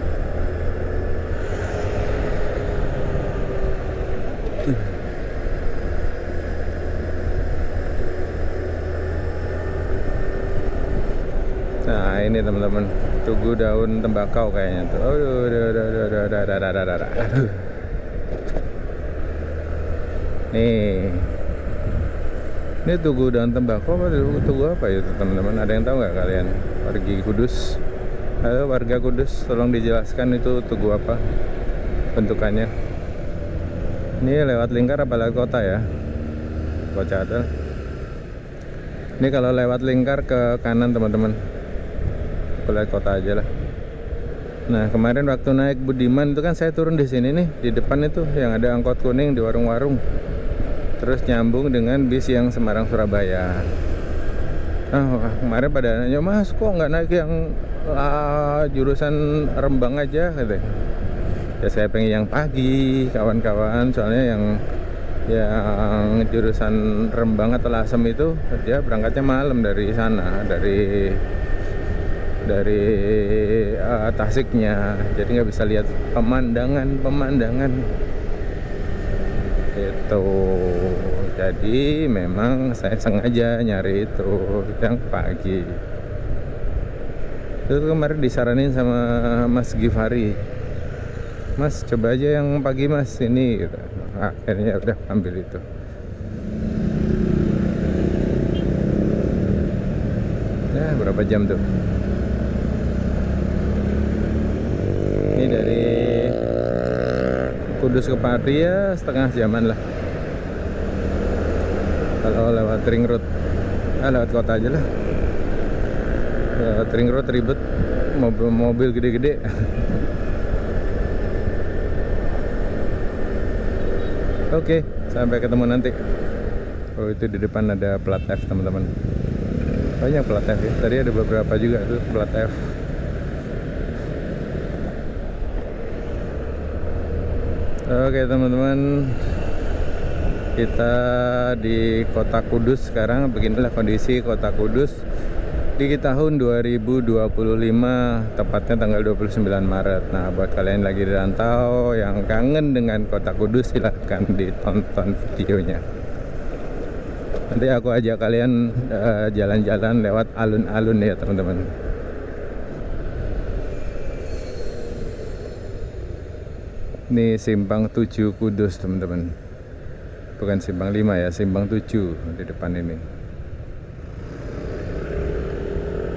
Nah ini teman-teman, Tugu Daun Tembakau kayaknya tuh. Aduh. Ini Tugu Daun Tembakau apa Tugu apa ya teman-teman? Ada yang tahu nggak kalian? Warga Kudus, ayo warga Kudus, tolong dijelaskan itu Tugu apa bentukannya. Ini lewat lingkar apa lewat kota ya? Baca ada. Ini kalau lewat lingkar ke kanan teman-teman, lewat kota aja lah. Nah kemarin waktu naik Budiman itu kan saya turun di sini nih, di depan itu yang ada angkot kuning di warung-warung. Terus nyambung dengan bis yang Semarang Surabaya. Kemarin pada nanya, Mas kok nggak naik yang jurusan Rembang aja gitu. Ya saya pengen yang pagi kawan-kawan, soalnya yang jurusan Rembang atau Lasem itu dia berangkatnya malam dari sana, dari dari Tasiknya, jadi nggak bisa lihat pemandangan itu. Jadi memang saya sengaja nyari itu yang pagi. Itu kemarin disaranin sama Mas Givari, Mas coba aja yang pagi Mas ini gitu. Akhirnya udah ambil itu. Ya berapa jam tuh? Ini dari Kudus ke Pati ya setengah jaman lah. Kalau lewat ring road, lewat kota aja lah. Lewat ring road ribet, mobil gede-gede. Oke, sampai ketemu nanti. Oh itu di depan ada plat F teman-teman. Banyak plat F ya. Tadi ada beberapa juga tuh plat F. Oke teman-teman, kita di Kota Kudus sekarang. Beginilah kondisi Kota Kudus di tahun 2025, tepatnya tanggal 29 Maret. Nah, buat kalian lagi di rantau yang kangen dengan Kota Kudus, silahkan ditonton videonya. Nanti aku ajak kalian jalan-jalan lewat alun-alun ya teman-teman. Ini Simpang 7 Kudus teman-teman. Bukan Simpang 5 ya, Simpang 7 di depan ini.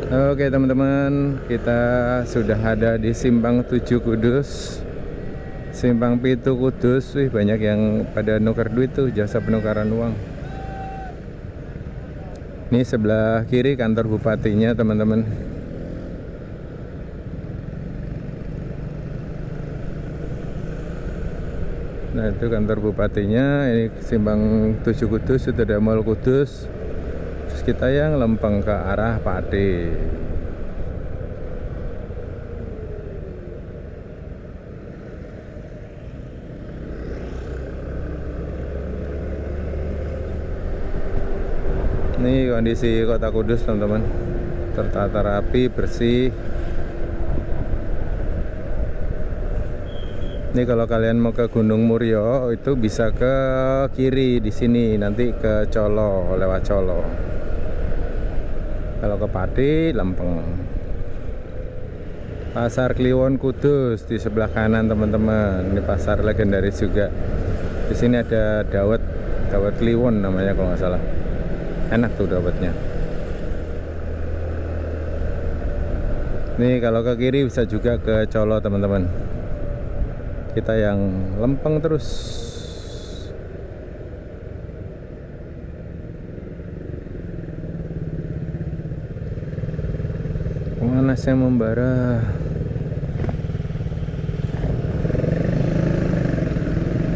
Oke teman-teman, kita sudah ada di Simpang 7 Kudus. Simpang Pitu Kudus. Wih, banyak yang pada nuker duit tuh, jasa penukaran uang. Ini sebelah kiri kantor bupatinya teman-teman. Nah itu kantor bupatinya. Ini Simpang 7 Kudus, itu ada Mall Kudus. Terus kita yang lempeng ke arah Pati. Ini kondisi Kota Kudus teman-teman, tertata rapi, bersih. Ini kalau kalian mau ke Gunung Murio itu bisa ke kiri di sini, nanti ke Colo, lewat Colo. Kalau ke Pati, lempeng. Pasar Kliwon Kudus di sebelah kanan teman-teman. Ini pasar legendaris juga. Di sini ada dawet Kliwon namanya kalau nggak salah. Enak tuh dawetnya. Nih kalau ke kiri bisa juga ke Colo teman-teman. Kita yang lempeng terus. Panasnya membara.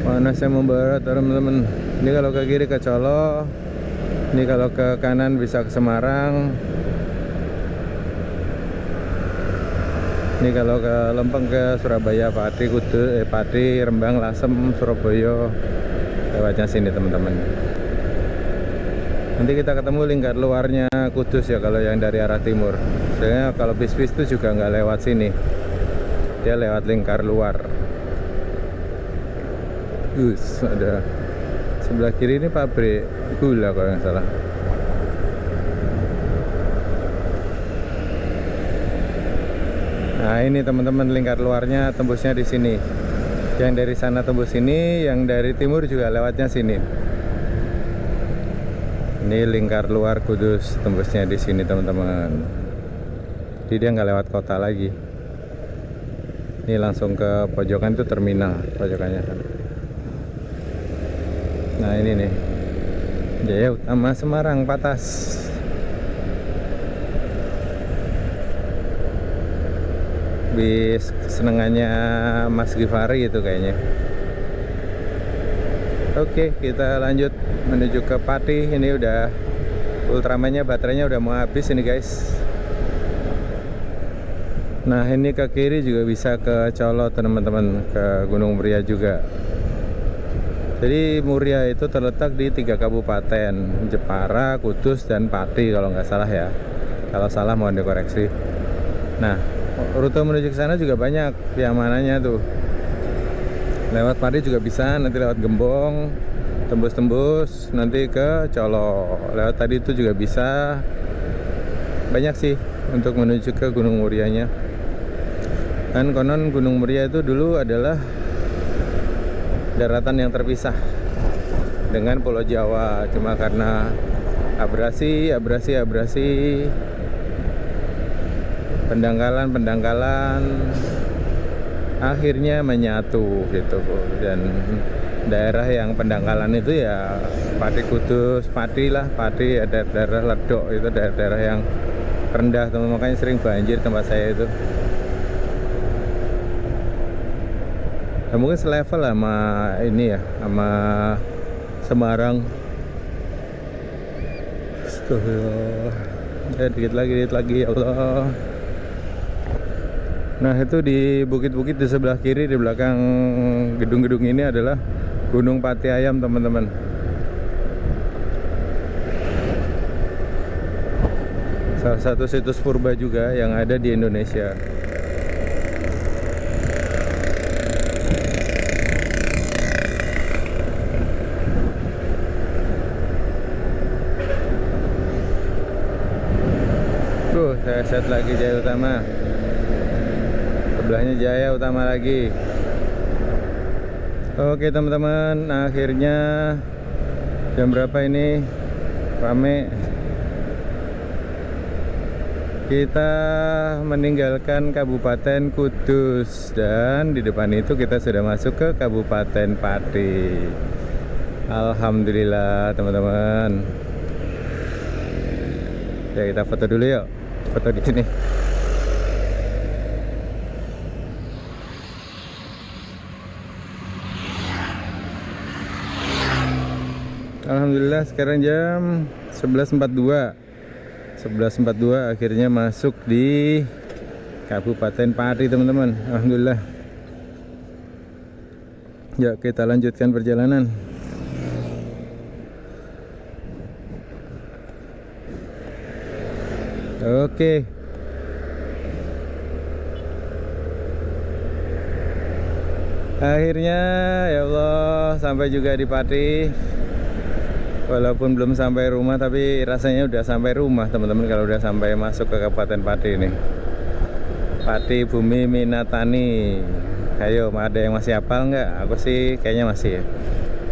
Panasnya membara teman-teman. Ini kalau ke kiri ke Colo. Ini kalau ke kanan bisa ke Semarang. Ini kalau ke lempeng ke Surabaya, Pati, Kudus, Pati, Rembang, Lasem, Surabaya. Lewatnya sini teman-teman. Nanti kita ketemu lingkar luarnya Kudus ya kalau yang dari arah timur. Sebenarnya kalau bis-bis itu juga nggak lewat sini. Dia lewat lingkar luar. Ada sebelah kiri ini pabrik gula kalau nggak salah. Nah ini teman-teman lingkar luarnya tembusnya di sini. Yang dari sana tembus sini, yang dari timur juga lewatnya sini. Ini lingkar luar Kudus tembusnya di sini teman-teman. Jadi dia nggak lewat kota lagi. Ini langsung ke pojokan itu terminal pojokannya. Nah ini nih Jaya Utama Semarang Patas. Bis kesenangannya Mas Givari itu kayaknya. Oke, kita lanjut menuju ke Pati. Ini udah Ultramannya, baterainya udah mau habis ini guys. Nah ini ke kiri juga bisa ke Colo teman-teman, ke Gunung Muria juga. Jadi Muria itu terletak di 3 kabupaten, Jepara, Kudus, dan Pati kalau nggak salah ya. Kalau salah mohon dikoreksi. Nah, rute menuju ke sana juga banyak yang mananya tuh. Lewat Pati juga bisa, nanti lewat Gembong, tembus-tembus nanti ke Colo. Lewat tadi itu juga bisa. Banyak sih untuk menuju ke Gunung Murianya. Kan konon Gunung Muria itu dulu adalah daratan yang terpisah dengan Pulau Jawa. Cuma karena abrasi, pendangkalan akhirnya menyatu gitu. Dan daerah yang pendangkalan itu ya Pati Kudus, Pati ada daerah Ledok, itu daerah yang rendah teman, makanya sering banjir tempat saya itu. Nah, mungkin selevel lah sama ini ya, sama Semarang. Astagfirullah. Dikit lagi ya Allah. Nah, itu di bukit-bukit di sebelah kiri, di belakang gedung-gedung ini adalah Gunung Pati Ayam, teman-teman. Salah satu situs purba juga yang ada di Indonesia. Tuh, saya set lagi Jaya Utama. Sebelahnya Jaya Utama lagi. Oke teman-teman, akhirnya jam berapa ini? Rame. Kita meninggalkan Kabupaten Kudus dan di depan itu kita sudah masuk ke Kabupaten Pati. Alhamdulillah teman-teman. Ya, kita foto dulu yuk. Foto di sini. Alhamdulillah sekarang jam 11.42 akhirnya masuk di Kabupaten Pati teman-teman. Alhamdulillah. Ya, kita lanjutkan perjalanan. Oke. Akhirnya ya Allah sampai juga di Pati. Walaupun belum sampai rumah, tapi rasanya udah sampai rumah teman-teman kalau udah sampai masuk ke Kabupaten Pati ini. Pati Bumi Minatani. Ayo, ada yang masih hafal nggak? Aku sih kayaknya masih ya.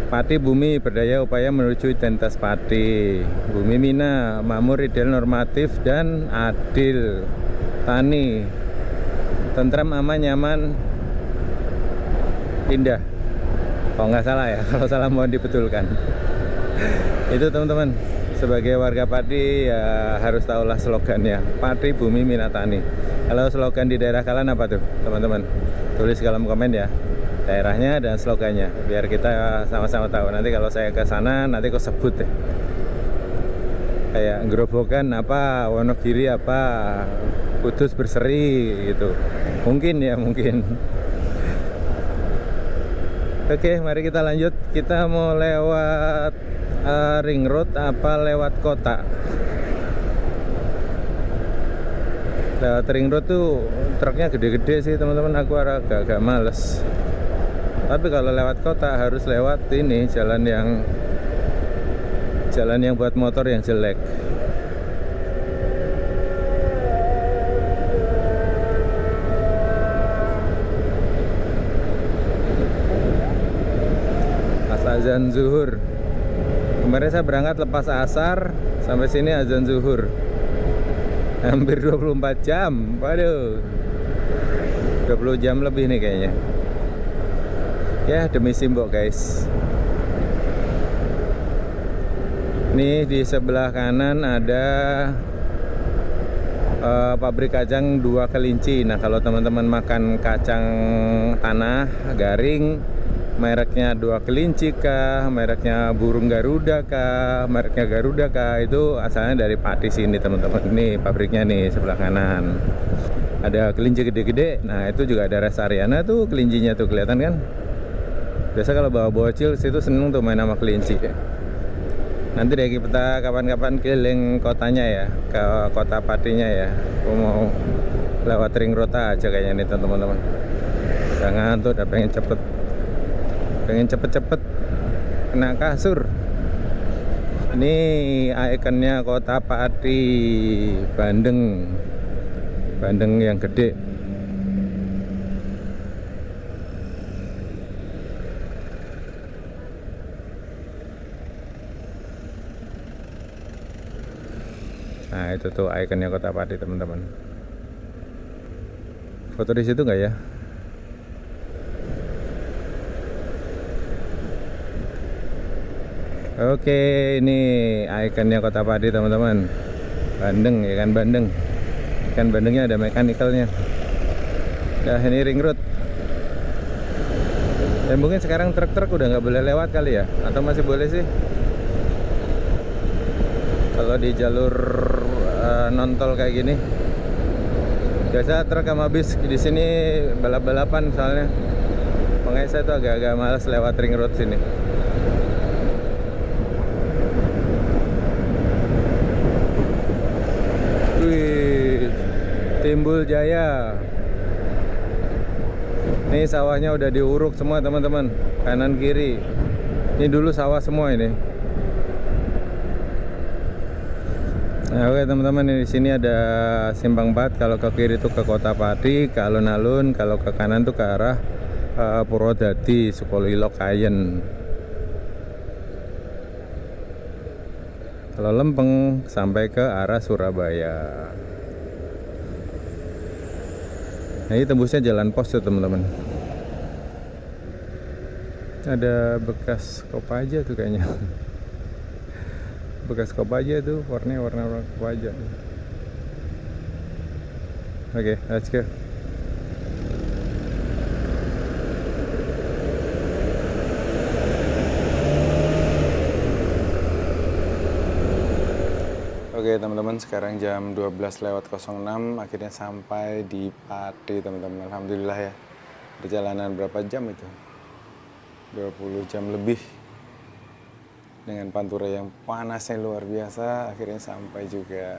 Pati Bumi berdaya upaya menuju identitas Pati. Bumi Mina makmur, ideal, normatif dan adil. Tani tentram, aman, nyaman, indah. Kalau nggak salah ya, kalau salah mohon dibetulkan. Itu teman-teman, sebagai warga Pati ya harus tahulah slogannya, Pati Bumi Minatani. Kalau slogan di daerah kalian apa tuh teman-teman? Tulis di kolom komen ya, daerahnya dan slogannya, biar kita sama-sama tahu. Nanti kalau saya ke sana nanti kok sebut deh, kayak Grobogan apa, Wonogiri apa, Kudus Berseri gitu. Mungkin ya, mungkin. Oke, mari kita lanjut. Kita mau lewat ring road apa lewat kota? Lewat ring road tuh truknya gede-gede sih teman-teman, aku agak males. Tapi kalau lewat kota harus lewat ini jalan yang buat motor yang jelek. Pas azan zuhur. Kemarin saya berangkat lepas asar, sampai sini azan zuhur. Hampir 24 jam. Waduh. 20 jam lebih nih kayaknya. Ya, demi simbok guys. Nih di sebelah kanan ada pabrik kacang Dua Kelinci. Nah, kalau teman-teman makan kacang tanah garing, mereknya Dua Kelinci kah, mereknya Burung Garuda kah, mereknya Garuda kah, itu asalnya dari Pati sini teman-teman. Ini pabriknya nih sebelah kanan. Ada kelinci gede-gede. Nah, itu juga ada rest area tuh, kelincinya tuh kelihatan kan. Biasa kalau bawa bocil situ seneng tuh main sama kelinci. Nanti deh kita kapan-kapan keliling kotanya ya, ke kota Patinya ya. Aku mau lewat ring road aja kayaknya nih teman-teman. Jangan tuh udah pengen cepet kena kasur. Ini ikonnya Kota Pati Bandeng yang gede. Nah itu tuh ikonnya Kota Pati teman-teman. Foto di situ nggak ya? Oke, ini ikonnya Kota Pati teman-teman. Bandeng, ikan bandeng. Ikan bandengnya ada mekanikalnya. Nah ini ring road. Dan mungkin sekarang truk-truk udah nggak boleh lewat kali ya? Atau masih boleh sih? Kalau di jalur non-tol kayak gini. Biasa truk sama bis di sini balap-balapan soalnya. Makanya saya tuh agak-agak malas lewat ring road sini. Wih, Timbul Jaya. Ini sawahnya udah diuruk semua teman-teman, kanan kiri. Ini dulu sawah semua ini. Nah, oke teman-teman, di sini ada simpang 4. Kalau ke kiri itu ke Kota Pati, ke alun-alun. Kalau ke kanan tuh ke arah Purwodadi, Sukolilo, Kayen. Kalau Lempeng sampai ke arah Surabaya. Nah ini tembusnya jalan pos tuh teman-teman. Ada bekas Kopaja tuh kayaknya. Bekas Kopaja tuh warna Kopaja. Oke, let's go. Oke teman-teman, sekarang jam 12:06, akhirnya sampai di Pati teman-teman. Alhamdulillah ya. Perjalanan berapa jam itu? 20 jam lebih. Dengan pantura yang panasnya luar biasa, akhirnya sampai juga.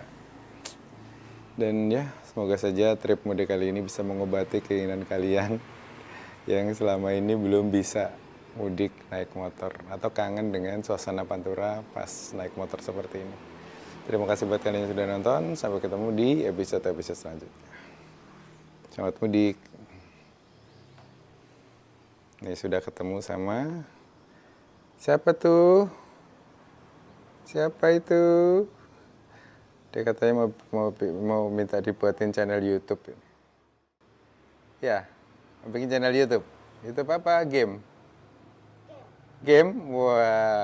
Dan ya, semoga saja trip mudik kali ini bisa mengobati keinginan kalian yang selama ini belum bisa mudik naik motor atau kangen dengan suasana pantura pas naik motor seperti ini. Terima kasih buat kalian yang sudah nonton. Sampai ketemu di episode selanjutnya. Selamat mudik. Nih sudah ketemu sama siapa tuh? Siapa itu? Dia katanya mau minta dibuatin channel YouTube. Ya, mau bikin channel YouTube. YouTube apa? Game. Game? Wah.